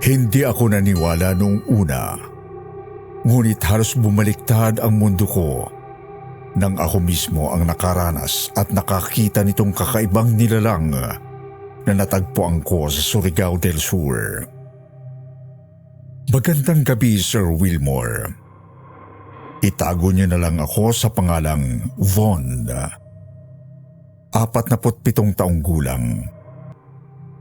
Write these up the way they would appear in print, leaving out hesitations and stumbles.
Hindi ako naniwala noong una. Ngunit halos bumaliktad ang mundo ko nang ako mismo ang nakaranas at nakakita nitong kakaibang nilalang na natagpuan ko sa Surigao del Sur. Magandang gabi, Sir Wilmore. Itago niyo na lang ako sa pangalang Von. 47 taong gulang.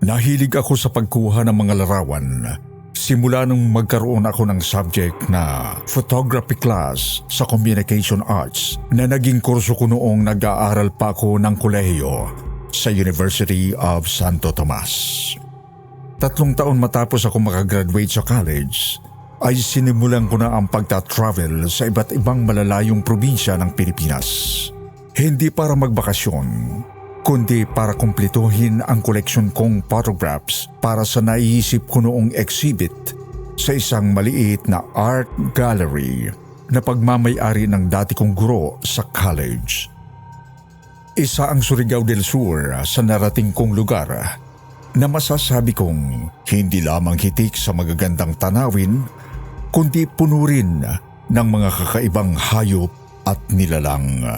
Nahilig ako sa pagkuha ng mga larawan simula nung magkaroon ako ng subject na photography class sa Communication Arts na naging kurso ko noong nag-aaral pa ako ng kolehiyo sa University of Santo Tomas. 3 taon matapos ako makagraduate sa college, ay sinimulan ko na ang pagta-travel sa iba't ibang malalayong probinsya ng Pilipinas. Hindi para magbakasyon, kundi para kumpletuhin ang koleksyon kong photographs para sa naiisip ko noong exhibit sa isang maliit na art gallery na pagmamay-ari ng dati kong guro sa college. Isa ang Surigao del Sur sa narating kong lugar na masasabi kong hindi lamang hitik sa magagandang tanawin, kundi puno rin ng mga kakaibang hayop at nilalang.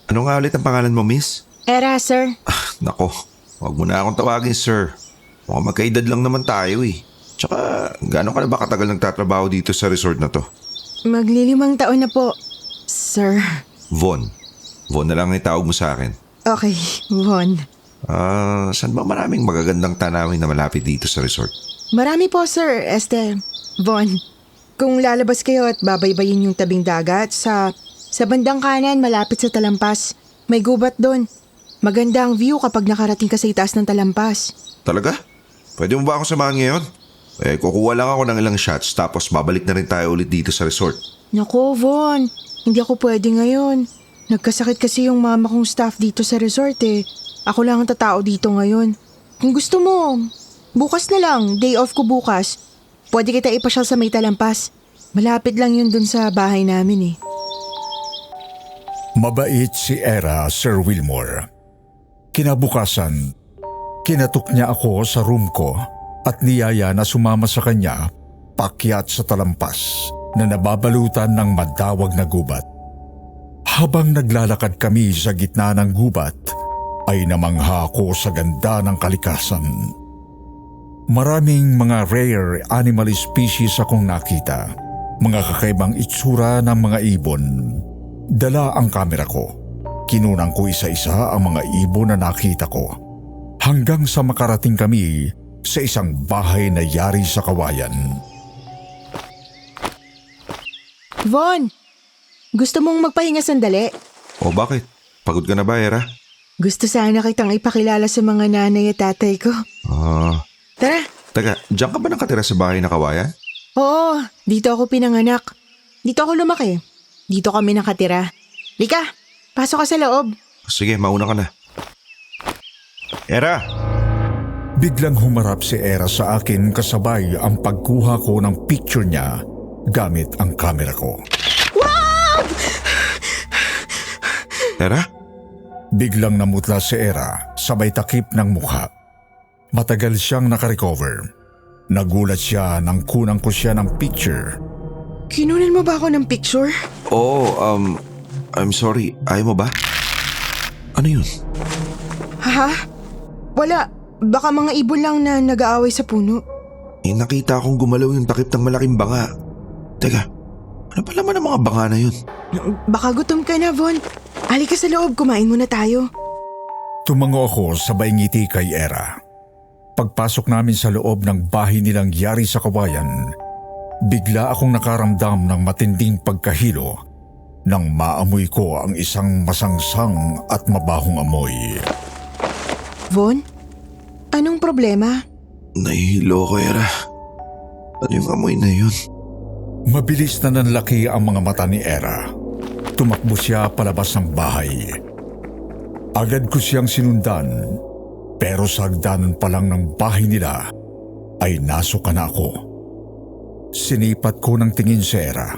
Ano nga ulit ang pangalan mo, miss? Era, sir. Nako, huwag mo na akong tawagin, sir. Mukhang magkaedad lang naman tayo eh. Tsaka, gaano ka na ba katagal nagtatrabaho dito sa resort na to? Maglilimang taon na po, sir. Von. Von na lang ang itawag mo sa akin. Okay, Von. Saan ba maraming magagandang tanawin na malapit dito sa resort? Marami po, sir. Von. Kung lalabas kayo at babaybayin yung tabing dagat, sa bandang kanan malapit sa talampas, may gubat doon. Maganda ang view kapag nakarating ka sa itaas ng talampas. Talaga? Pwede mo ba ako samahan ngayon? Kukuha lang ako ng ilang shots tapos babalik na rin tayo ulit dito sa resort. Naku, Von. Hindi ako pwede ngayon. Nagkasakit kasi yung mama kong staff dito sa resort eh. Ako lang ang tatao dito ngayon. Kung gusto mo, bukas na lang, day off ko bukas. Pwede kita ipasyal sa may talampas. Malapit lang yun dun sa bahay namin eh. Mabait si Era, Sir Wilmore. Kinabukasan, kinatok niya ako sa room ko at niyaya na sumama sa kanya paakyat sa talampas na nababalutan ng madawag na gubat. Habang naglalakad kami sa gitna ng gubat, ay namangha ako sa ganda ng kalikasan. Maraming mga rare animal species akong nakita, mga kakaibang itsura ng mga ibon. Dala ang kamera ko. Kinunang ko isa-isa ang mga ibon na nakita ko. Hanggang sa makarating kami sa isang bahay na yari sa kawayan. Von, gusto mong magpahinga sandali? O bakit? Pagod ka na ba, Era? Gusto sana kitang ipakilala sa mga nanay at tatay ko. Tara. Teka, diyan ka ba nakatira sa bahay na kawayan? Oo, dito ako pinanganak. Dito ako lumaki. Dito kami nakatira. Lika, pasok ka sa loob. Sige, mauna ka na. Era! Biglang humarap si Era sa akin kasabay ang pagkuha ko ng picture niya gamit ang kamera ko. Wow! Era? Biglang namutla si Era sabay takip ng mukha. Matagal siyang nakarecover. Nagulat siya nang kunang ko siya ng picture. Kinunan mo ba ako ng picture? I'm sorry. Ayaw mo ba? Ano yun? Ha? Wala. Baka mga ibon lang na nag-aaway sa puno. Nakita akong gumalaw yung takip ng malaking banga. Teka, ano pala man ang mga banga na yun? Baka gutom ka na, Von. Halika sa loob, kumain muna tayo. Tumango ako sabay ngiti kay Era. Pagpasok namin sa loob ng bahay nilang yari sa kawayan, bigla akong nakaramdam ng matinding pagkahilo nang maamoy ko ang isang masangsang at mabahong amoy. Von, anong problema? Nahihilo ko, Era. Ano yung amoy na yun? Mabilis na nanlaki ang mga mata ni Era. Tumakbo siya palabas ng bahay. Agad ko siyang sinundan, pero sa hagdanan pa lang ng bahay nila ay nasuka na ako. Sinipat ko ng tingin si Era.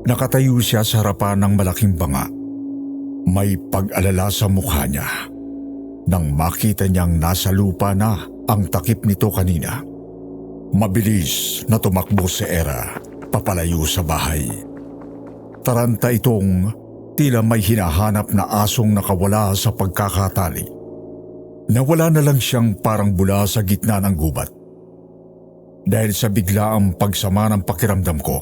Nakatayo siya sa harapan ng malaking banga. May pag-alala sa mukha niya nang makita niyang nasa lupa na ang takip nito kanina. Mabilis na tumakbo si Era papalayo sa bahay. Taranta itong tila may hinahanap na asong nakawala sa pagkakatali. Nawala na lang siyang parang bula sa gitna ng gubat. Dahil sa biglaang pagsama ng pakiramdam ko,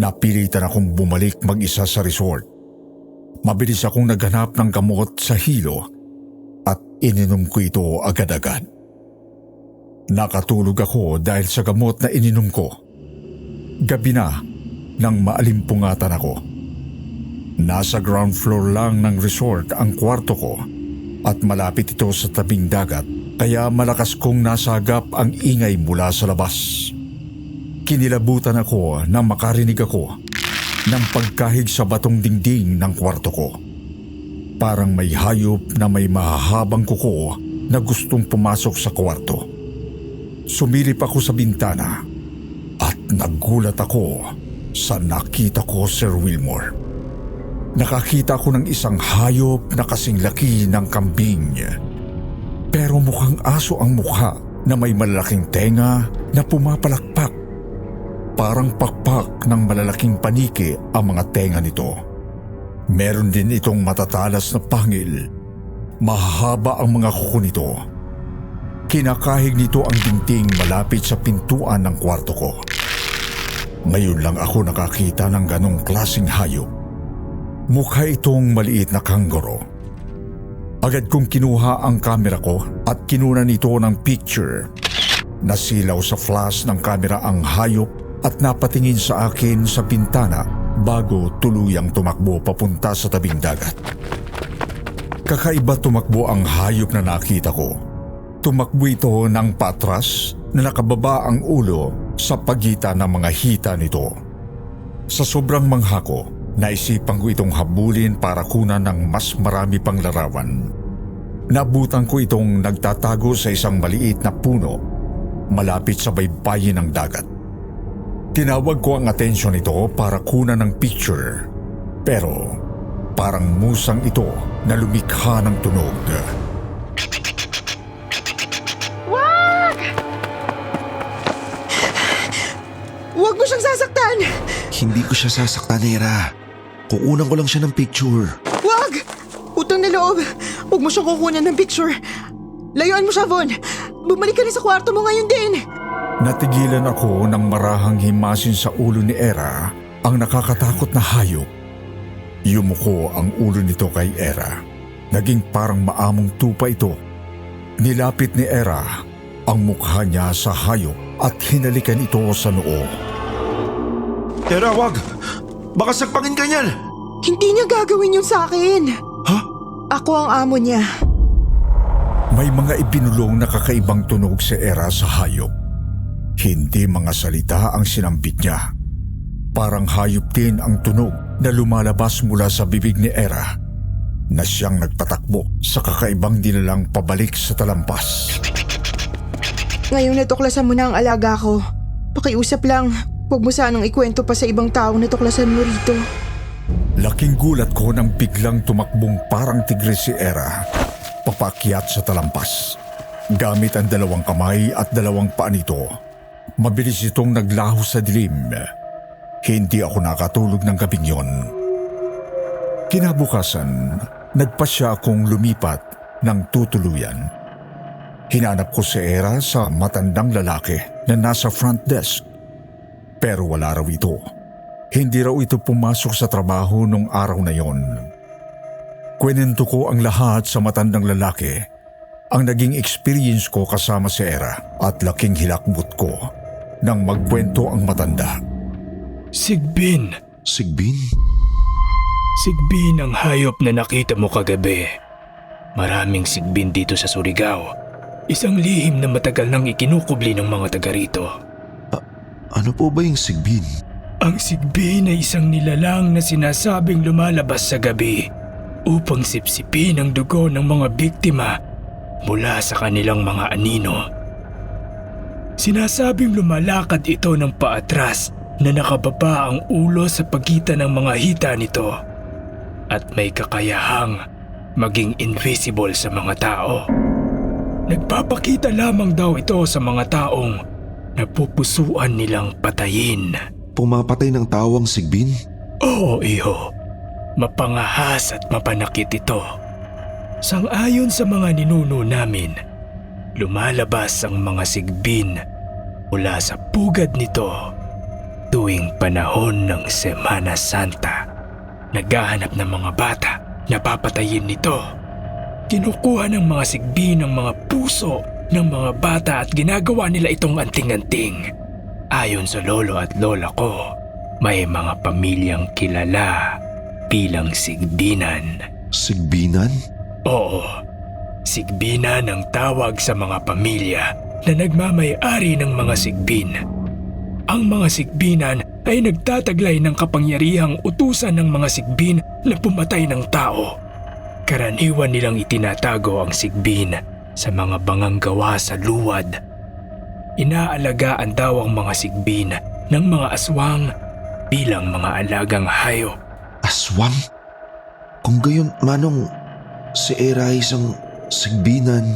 napilitan akong bumalik mag-isa sa resort. Mabilis akong naghanap ng gamot sa hilo at ininom ko ito agad-agad. Nakatulog ako dahil sa gamot na ininom ko. Gabi na nang maalimpungatan ako. Nasa ground floor lang ng resort ang kwarto ko at malapit ito sa tabing dagat kaya malakas kong nasagap ang ingay mula sa labas. Kinilabutan ako nang makarinig ako ng pagkahig sa batong dingding ng kwarto ko. Parang may hayop na may mahahabang kuko na gustong pumasok sa kwarto. Sumilip ako sa bintana at nagulat ako sa nakita ko, Sir Wilmore. Nakakita ko ng isang hayop na kasing laki ng kambing. Pero mukhang aso ang mukha na may malalaking tenga na pumapalakpak. Parang pakpak ng malalaking paniki ang mga tenga nito. Meron din itong matatalas na pangil. Mahahaba ang mga kuko nito. Kinakahig nito ang dingding malapit sa pintuan ng kwarto ko. Ngayon lang ako nakakita ng ganong klaseng hayop. Mukha itong maliit na kanggaro. Agad kong kinuha ang kamera ko at kinunan ito ng picture. Nasilaw sa flash ng kamera ang hayop at napatingin sa akin sa bintana bago tuluyang tumakbo papunta sa tabing dagat. Kakaiba tumakbo ang hayop na nakita ko. Tumakbo ito ng patras na nakababa ang ulo sa pagitan ng mga hita nito. Sa sobrang mangha ko, naisipan ko itong habulin para kunan ng mas marami pang larawan. Nabutan ko itong nagtatago sa isang maliit na puno malapit sa baybayin ng dagat. Tinawag ko ang atensyon nito para kunan ng picture, pero parang musang ito na lumikha ng tunog. Wag! Huwag mo siyang sasaktan! Hindi ko siya sasaktan, Era. Kukunan ko lang siya ng picture. Wag! Utang na loob! Huwag mo siyang kukunan ng picture. Layuan mo siya, Von. Bumalik ka na sa kwarto mo ngayon din. Natigilan ako nang marahang himasin sa ulo ni Era ang nakakatakot na hayop. Yumuko ang ulo nito kay Era. Naging parang maamong tupa ito. Nilapit ni Era ang mukha niya sa hayop at hinalikan ito sa noo. Era, wag! Baka sagpangin ka niyan! Hindi niya gagawin yun sa akin. Ha? Ako ang amo niya. May mga ibinulong na kakaibang tunog si Era sa hayop. Hindi mga salita ang sinambit niya. Parang hayop din ang tunog na lumalabas mula sa bibig ni Era na siyang nagpatakbo sa kakaibang dinalang pabalik sa talampas. Ngayong natuklasan mo na ang alaga ko, pakiusap lang, huwag mo sanang ikwento pa sa ibang tao na tuklasan mo rito. Laking gulat ko nang biglang tumakbong parang tigre si Era papakyat sa talampas. Gamit ang dalawang kamay at dalawang paa nito, mabilis itong naglaho sa dilim. Hindi ako nakatulog ng gabing yon. Kinabukasan, nagpasya akong lumipat ng tutuluyan. Hinanap ko si Era sa matandang lalaki na nasa front desk. Pero wala raw ito. Hindi raw ito pumasok sa trabaho nung araw na yon. Kwento ko ang lahat sa matandang lalaki, ang naging experience ko kasama si Era at laking hilakbot ko nang magkwento ang matanda. Sigbin. Sigbin? Sigbin ang hayop na nakita mo kagabi. Maraming sigbin dito sa Surigao. Isang lihim na matagal nang ikinukubli ng mga taga rito. Ano po ba yung sigbin? Ang sigbin ay isang nilalang na sinasabing lumalabas sa gabi upang sipsipin ang dugo ng mga biktima mula sa kanilang mga anino. Sinasabing lumalakad ito ng paatras na nakababa ang ulo sa pagitan ng mga hita nito. at may kakayahang maging invisible sa mga tao. Nagpapakita lamang daw ito sa mga taong napupusuan nilang patayin. Pumapatay ng tao ang Sigbin? Oo, iho. Mapangahas at mapanakit ito. Sang-ayon sa mga ninuno namin, lumalabas ang mga sigbin mula sa pugad nito tuwing panahon ng Semana Santa. Naghahanap ng mga bata na papatayin nito. Kinukuha ng mga sigbin ang mga puso ng mga bata at ginagawa nila itong anting-anting. Ayon sa lolo at lola ko, may mga pamilyang kilala bilang sigbinan. Sigbinan? Oo, sigbinan ang tawag sa mga pamilya na nagmamay-ari ng mga sigbin. Ang mga sigbinan ay nagtataglay ng kapangyarihang utusan ng mga sigbin na pumatay ng tao. Karaniwan nilang itinatago ang sigbin sa mga bangang gawa sa luwad. Inaalagaan daw ang mga sigbin ng mga aswang bilang mga alagang hayop. Aswang? Kung gayon, Manong, si Era ay isang sigbinan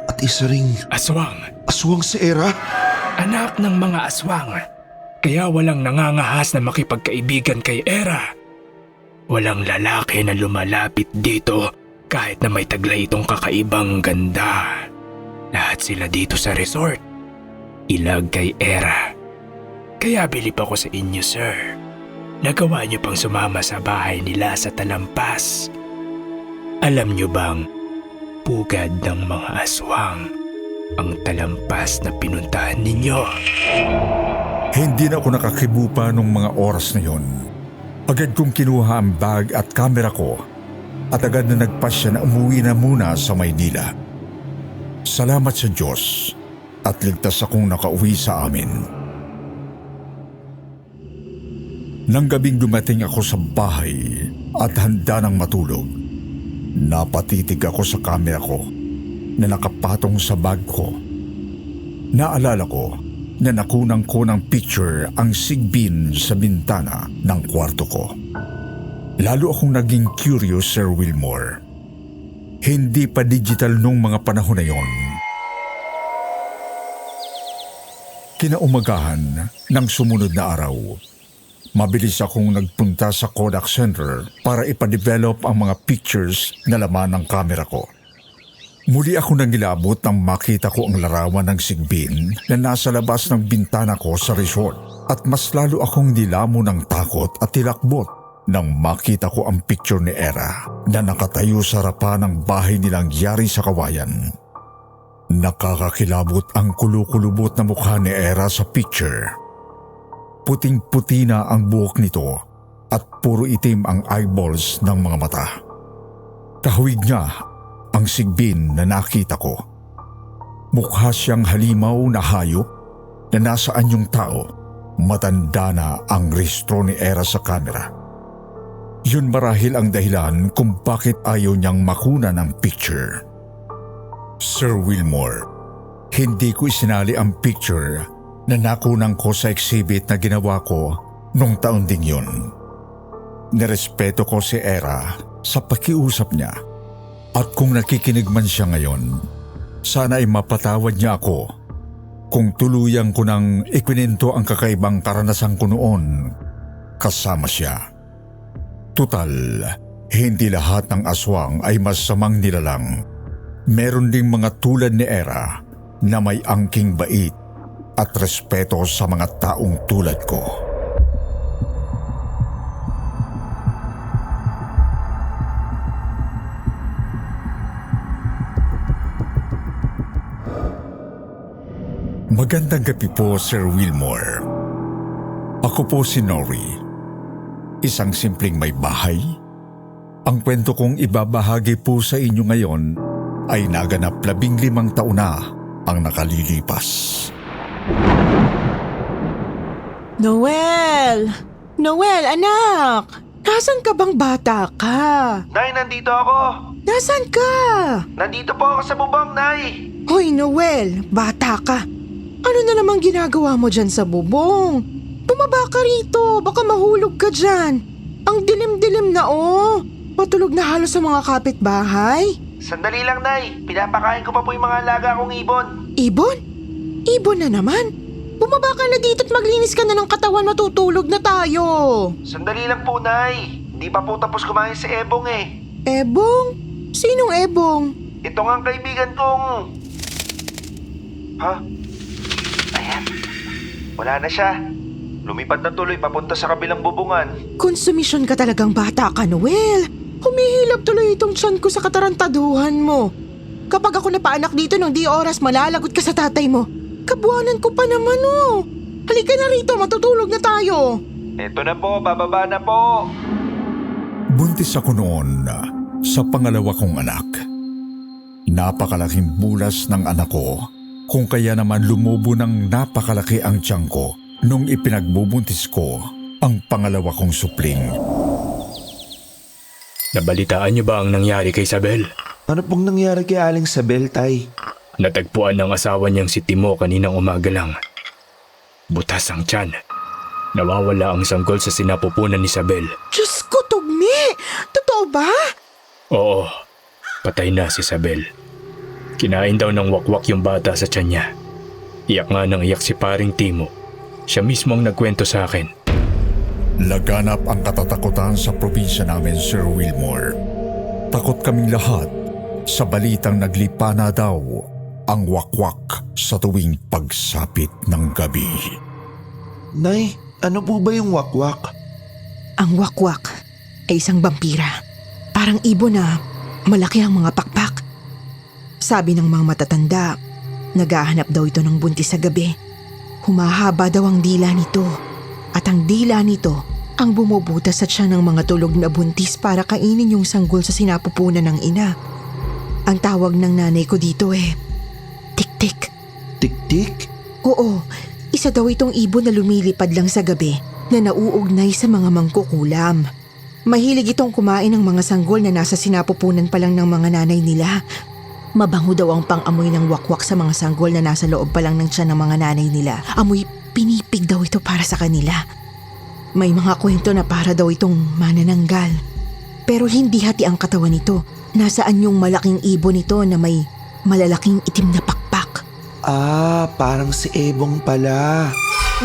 at isa ring Aswang, aswang si Era? anak ng mga aswang. Kaya walang nangangahas na makipagkaibigan kay Era. Walang lalaki na lumalapit dito kahit na may taglay itong kakaibang ganda. Lahat sila dito sa resort. Ilag kay Era. Kaya bilib ako sa inyo, sir. Nagawa niyo pang sumama sa bahay nila sa Talampas. Alam niyo bang pugad ng mga aswang ang Talampas na pinuntahan ninyo? Hindi na ako nakakibupa nung mga oras na yon. Agad kong kinuha ang bag at kamera ko at agad na nagpasya na umuwi na muna sa Maynila. Salamat sa Diyos at ligtas akong nakauwi sa amin. Nang gabing dumating ako sa bahay at handa ng matulog, napatitig ako sa kamera ko na nakapatong sa bag ko. Naalala ko na nakunang ko ng picture ang sigbin sa bintana ng kwarto ko. Lalo akong naging curious, Sir Wilmore. Hindi pa digital nung mga panahon na yon. Kinaumagahan ng sumunod na araw, mabilis akong nagpunta sa Kodak Center para ipadevelop ang mga pictures na laman ng kamera ko. Muli ako nangilabot nang makita ko ang larawan ng sigbin na nasa labas ng bintana ko sa resort at mas lalo akong nilamo ng takot at tilakbot nang makita ko ang picture ni Era na nakatayo sa harapan ng bahay nilang yari sa Kawayan. Nakakakilabot ang kulukulubot na mukha ni Era sa picture. Puting-puti na ang buhok nito at puro itim ang eyeballs ng mga mata. Kahawig niya ang sigbin na nakita ko. Mukha siyang halimaw na hayop na nasa anyong tao. Matanda na ang rehistro ni Era sa kamera. Yun marahil ang dahilan kung bakit ayaw niyang makuna ng picture. Sir Wilmore, hindi ko isinali ang picture na nakunang ko sa exhibit na ginawa ko nung taon ding yun. Nirespeto ko si Era sa pakiusap niya at kung nakikinig man siya ngayon, sana ay mapatawad niya ako kung tuluyang ko nang ikwinento ang kakaibang karanasan ko noon kasama siya. Tutal, hindi lahat ng aswang ay masamang nilalang. Meron ding mga tulad ni Era na may angking bait at respeto sa mga taong tulad ko. Magandang gabi po, Sir Wilmore. Ako po si Nori. Isang simpleng may bahay. Ang kwento kong ibabahagi po sa inyo ngayon ay naganap 15 taon na ang nakalilipas. Noel! Noel, anak! Nasaan ka bang bata ka? Nay, nandito ako. Nasaan ka? Nandito po ako sa bubong, Nay. Hoy, Noel, bata ka. Ano na namang ginagawa mo dyan sa bubong? Bumaba ka rito, baka mahulog ka dyan. Ang dilim-dilim na oh. Patulog na halos sa mga kapitbahay. Sandali lang, Nay. Pinapakain ko pa po yung mga alaga kong ibon. Ibon? Ibon na naman? Bumaba ka na dito at maglinis ka na ng katawan, matutulog na tayo. Sandali lang po, Nay. Hindi pa po tapos kumain si Ebong eh. Ebong? Sinong Ebong? Ito nga ang kaibigan kong... Ha? Ayan. Wala na siya. Lumipad na tuloy papunta sa kabilang bubungan. Konsumisyon ka talagang bata ka, Noel. Humihilap tuloy itong tiyan ko sa katarantaduhan mo. Kapag ako napaanak dito ng di oras, malalagot ka sa tatay mo. Kabuanan ko pa naman, oh. Halika na rito, matutulog na tayo. Eto na po, bababa na po. Buntis ako noon sa pangalawa kong anak. Napakalaking bulas ng anak ko, kung kaya naman lumubo ng napakalaki ang tiyan ko nung ipinagbubuntis ko ang pangalawa kong supling. Nabalitaan niyo ba ang nangyari kay Isabel? Ano pong nangyari kay Aling Sabel, Tay? Natagpuan ng asawa niyang si Timo kaninang umaga lang. Butas ang tiyan. Nawawala ang sanggol sa sinapupunan ni Isabel. Diyos ko, Tugmi! Totoo ba? Oo, patay na si Isabel. Kinain daw ng wakwak yung bata sa tiyan niya. Iyak nga nang iyak si paring Timo. Siya mismo ang nagkwento sa akin. Laganap ang katatakutan sa probinsya namin, Sir Wilmore. Takot kaming lahat sa balitang naglipa na daw ang wakwak sa tuwing pagsapit ng gabi. Nay, ano po ba yung wakwak? Ang wakwak ay isang vampira. Parang ibon na malaki ang mga pakpak. Sabi ng mga matatanda, naghahanap daw ito ng buntis sa gabi. Humahaba daw ang dila nito. At ang dila nito ang bumubutas sa tiyan ng mga tulog na buntis para kainin yung sanggol sa sinapupunan ng ina. Ang tawag ng nanay ko dito tik-tik. Tik-tik? Oo, isa daw itong ibon na lumilipad lang sa gabi na nauugnay sa mga mangkukulam. Mahilig itong kumain ng mga sanggol na nasa sinapupunan pa lang ng mga nanay nila. Mabango daw ang pang-amoy ng wakwak sa mga sanggol na nasa loob pa lang ng tiyan ng mga nanay nila. Amoy pinipig daw ito para sa kanila. May mga kwento na para daw itong manananggal. Pero hindi hati ang katawan nito. Nasaan yung malaking ibon nito na may malalaking itim na pakpak. Ah, parang si Ebong pala.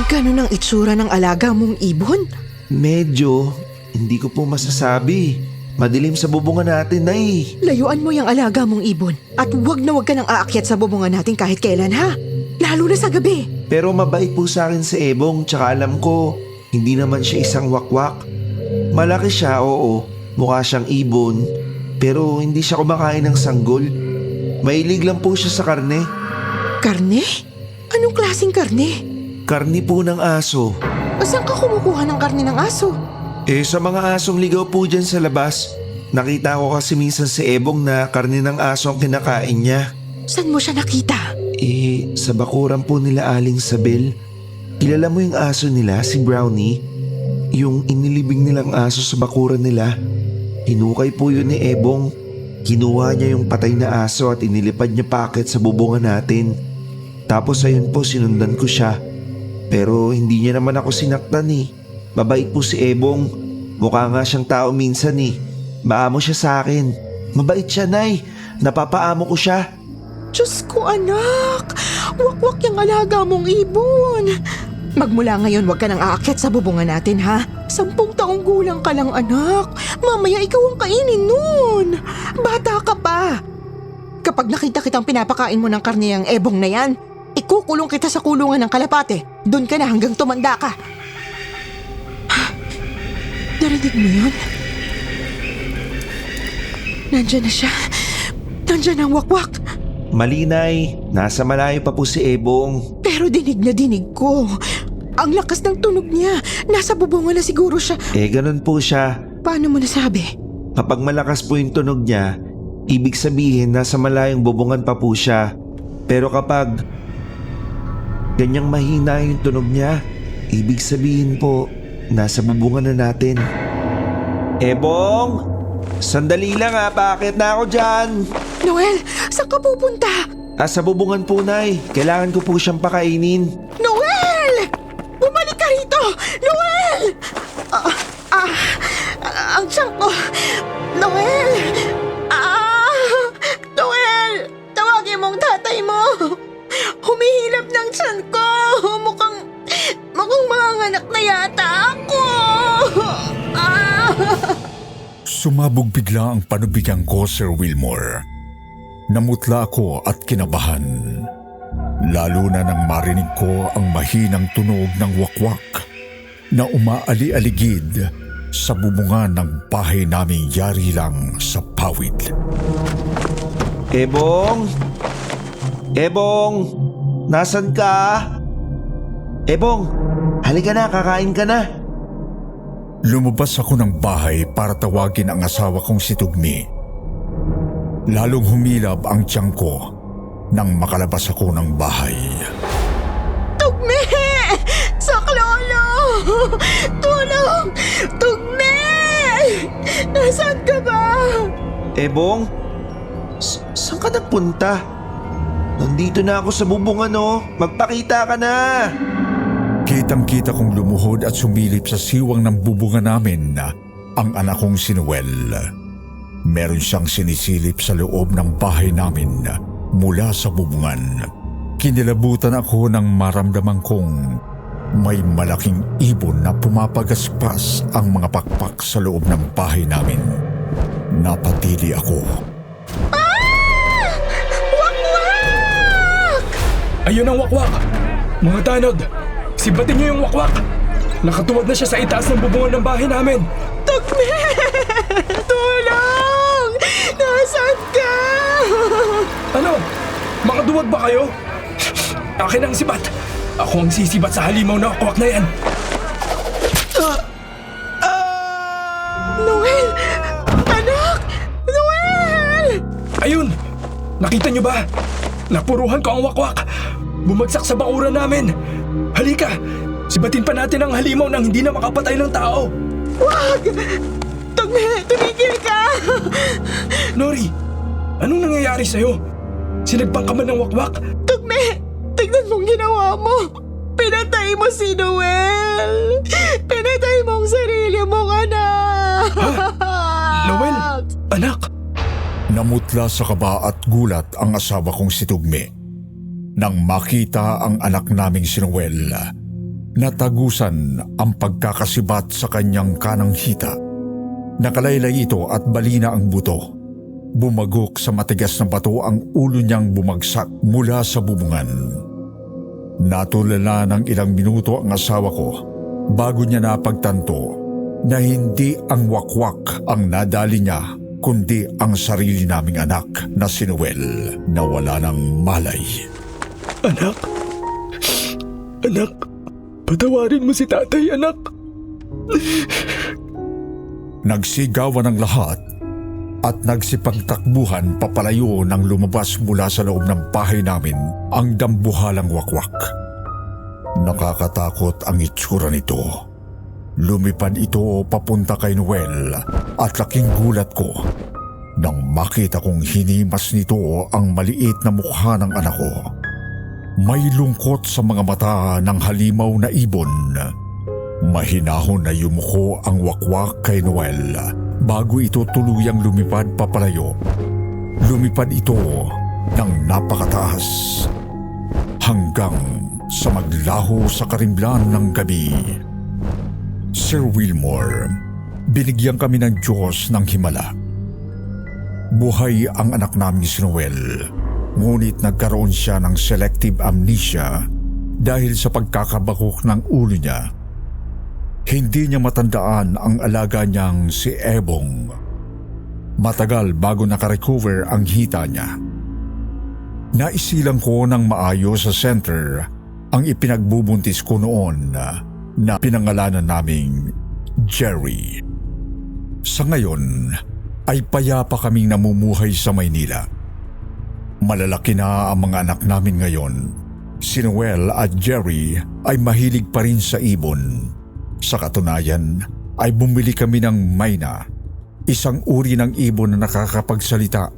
Ganon ang itsura ng alaga mong ibon? Medyo, hindi ko po masasabi. Madilim sa bubungan natin, Nay. Layuan mo yung alaga mong ibon at wag ka nang aakyat sa bubungan natin kahit kailan, ha? Lalo na sa gabi. Pero mabait po sa akin si Ebong, tsaka alam ko, hindi naman siya isang wakwak. Malaki siya, oo. Mukha siyang ibon. Pero hindi siya kumakain ng sanggol. Mahilig lang po siya sa karne. Karne? Anong klaseng karne? Karne po ng aso. Saan ka kumukuha ng karne ng aso? Sa mga asong ligaw po dyan sa labas. Nakita ko kasi minsan si Ebong na karne ng aso ang kinakain niya. Saan mo siya nakita? Sa bakuran po nila Aling Sabel. Kilala mo yung aso nila, si Brownie? Yung inilibing nilang aso sa bakuran nila. Hinukay po yun ni Ebong. Kinuha niya yung patay na aso at inilipad niya packet sa bubungan natin. Tapos ayun po sinundan ko siya. Pero hindi niya naman ako sinaktan eh. Mabait po si Ebong. Mukha nga siyang tao minsan eh. Maamo siya sa akin. Mabait siya, Nay. Napapaamo ko siya. Diyos ko, anak! Wakwak yung alaga mong ibon! Magmula ngayon, wag ka nang aakyat sa bubungan natin, ha? 10 taong gulang ka lang, anak. Mamaya ikaw ang kainin nun. Bata ka pa. Kapag nakita kitang pinapakain mo ng karne ang ebong na yan, ikukulong kita sa kulungan ng kalapate. Doon ka na hanggang tumanda ka. Narinig mo yun? Nandyan na siya. Nandyan ang wakwak. Mali, Nay. Nasa malayo pa po si Ebong. Pero dinig na dinig ko. Ang lakas ng tunog niya. Nasa bubungan na siguro siya. Ganun po siya. Paano mo nasabi? Kapag malakas po yung tunog niya, ibig sabihin nasa malayong bubungan pa po siya. Pero kapag ganyang mahina yung tunog niya, ibig sabihin po, nasa bubungan na natin. Ebong! Sandali lang ha, bakit na ako dyan? Noel, saan ka pupunta? Sa bubungan po, Nay. Kailangan ko po siyang pakainin. Noel! Bumalik ka rito! Noel! Ang tiyan ko, Noel! Noel! Tawagin mong tatay mo! Humihilap ng tiyan ko! Mukhang manganganak na yata ako! Sumabog bigla ang panubigan ko, Sir Wilmore. Namutla ako at kinabahan. Lalo na nang marinig ko ang mahinang tunog ng wakwak na umaali-aligid sa bubungan ng bahay naming yari lang sa pawid. Ebong! Ebong! Nasaan ka? Ebong! Halika na, kakain ka na. Lumabas ako ng bahay para tawagin ang asawa kong si Tugmi. Lalong humilab ang tiyan ko nang makalabas ako ng bahay. Tugme! Saklolo! Tulong! Tugme! Nasaan ka ba? Ebong? Saan ka nagpunta? Nandito na ako sa bubungan, oh. Magpakita ka na! Kitang-kita kong lumuhod at sumilip sa siwang ng bubungan namin ang anak kong si Noel. Meron siyang sinisilip sa loob ng bahay namin mula sa bubungan. Kinilabutan ako nang maramdaman kong may malaking ibon na pumapagaspas ang mga pakpak sa loob ng bahay namin. Napatili ako. Wakwak! Ayun ang wakwak! Mga tanod, sibatin niyo yung wakwak! Nakatuwad na siya sa itaas ng bubungan ng bahay namin! Tugme! Tulong! Nasaan ka? Ano? Makaduwag ba kayo? Akin ang sibat! Ako ang sisibat sa halimaw na wakwak na yan! Noel! Anak! Noel! Ayun! Nakita niyo ba? Napuruhan ko ang wakwak! Bumagsak sa bakuran namin! Halika! Sibatin pa natin ang halimaw nang hindi na makapatay ng tao! Wag! Tugme! Tumigil ka! Nori! Anong nangyayari sa'yo? Sinagpang ka man ng wakwak? Tugme! Tignan mong ginawa mo! Pinatay mo si Noel! Pinatay mo ang sarili mong anak! Noel! Anak! Namutla sa kaba at gulat ang asawa kong si Tugmi. Nang makita ang anak naming si Noel, natagusan ang pagkakasibat sa kanyang kanang hita. Nakalaylay ito at balina ang buto. Bumagok sa matigas na bato ang ulo niyang bumagsak mula sa bubungan. Natulala ng ilang minuto ang asawa ko bago niya napagtanto na hindi ang wakwak ang nadali niya kundi ang sarili naming anak na si Noel na wala ng malay. Anak! Anak! Patawarin mo si tatay, anak! Nagsigawan ang lahat at nagsipagtakbuhan papalayo nang lumabas mula sa loob ng bahay namin ang dambuhalang wakwak. Nakakatakot ang itsura nito. Lumipad ito papunta kay Noel at laking gulat ko nang makita kong hinimas nito ang maliit na mukha ng anak ko. May lungkot sa mga mata ng halimaw na ibon. Mahinahon na yumuko ang wakwak kay Noel bago ito tuluyang lumipad papalayo. Lumipad ito ng napakataas hanggang sa maglaho sa karimlan ng gabi. Sir Wilmore, binigyan kami ng Diyos ng himala. Buhay ang anak namin si Noel, ngunit nagkaroon siya ng selective amnesia dahil sa pagkakabakok ng ulo niya. Hindi niya matandaan ang alaga niyang si Ebong. Matagal bago nakarecover ang hita niya. Naisilang ko ng maayos sa center ang ipinagbubuntis ko noon na pinangalanan naming Jerry. Sa ngayon ay payapa kaming namumuhay sa Maynila. Malalaki na ang mga anak namin ngayon. Si Noel at Jerry ay mahilig pa rin sa ibon. Sa katunayan ay bumili kami ng Mayna, isang uri ng ibon na nakakapagsalita.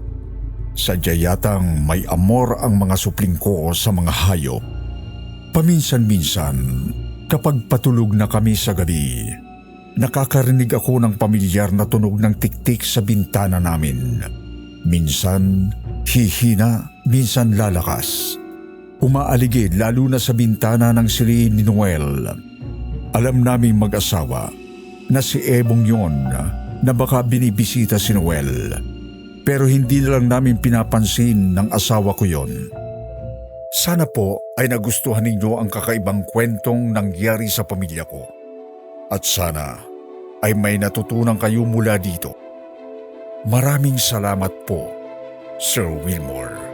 Sadya yatang may amor ang mga supling ko sa mga hayop. Paminsan-minsan, kapag patulog na kami sa gabi, nakakarinig ako ng pamilyar na tunog ng tiktik sa bintana namin. Minsan hihina, minsan lalakas. Umaaligid lalo na sa bintana ng silid ni Noel. Alam naming mag-asawa na si Ebong yon na baka binibisita si Noel. Pero hindi na lang namin pinapansin ng asawa ko yon. Sana po ay nagustuhan ninyo ang kakaibang kwentong nangyari sa pamilya ko. At sana ay may natutunan kayo mula dito. Maraming salamat po, Sir Wilmore.